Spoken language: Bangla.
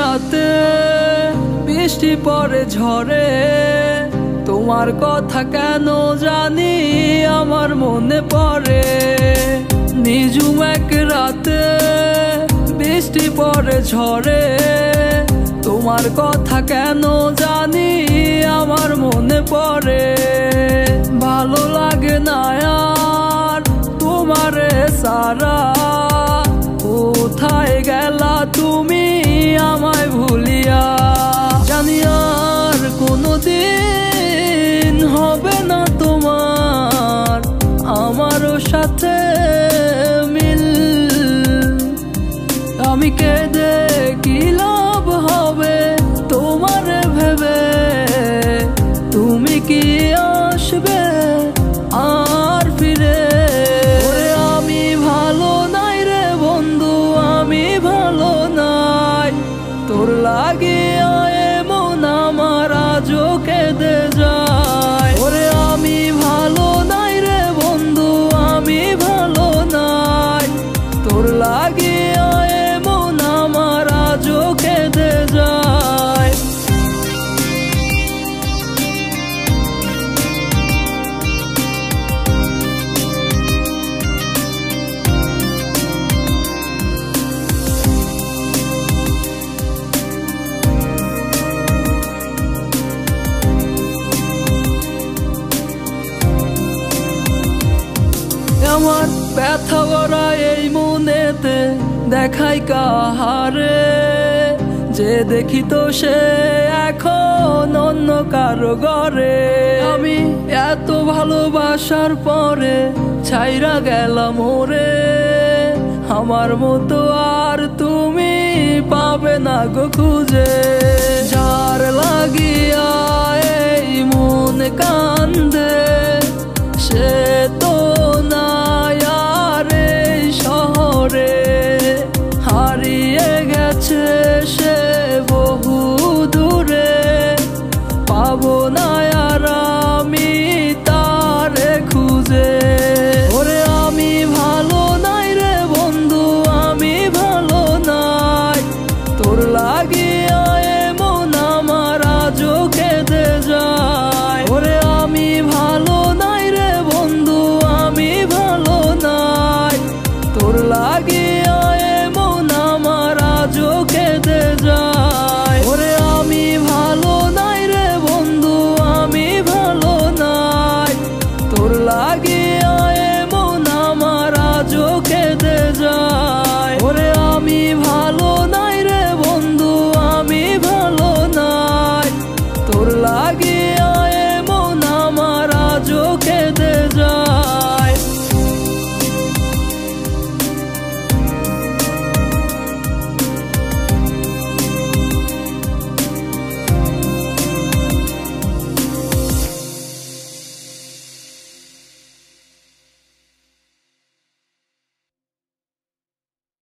রাতে বৃষ্টি পড়ে ঝরে, তোমার কথা কেন জানি আমার মনে পড়ে। নিঝুম এক রাতে বৃষ্টি পড়ে ঝরে, তোমার কথা কেন জানি আমার মনে পড়ে। ভালো লাগে না আর তোমারে সারা, কোথায় গেলা তুমি আমায় ভুলিয়া। জানি আর কোনোদিন হবে না তোমার আমারও সাথে মিল। আমি কেঁদে কি লাভ হবে তোমারে ভেবে, তুমি কি আসবে আর ফিরে? ওরে আমি ভালো নাই রে বন্ধু, আমি ভালো নাই, তোর লাগিয়া এমন আমার আজও কেঁদে যায়। ওরে আমি ভালো নাই রে বন্ধু, আমি ভালো নাই, তোর লাগিয়া এমন আমার আজও কেঁদে যায়। আমার ব্যথা ভরা এই মনেতে দেখাই কাহারে, যে দেখি তো সে এখন অন্য কারো ঘরে। আমি এত ভালোবাসার পরে ছাইরা গেলাম ওরে, আমার মতো আর তুমি পাবে না গো খুঁজে। যার লাগিয়া এই মন কান্দে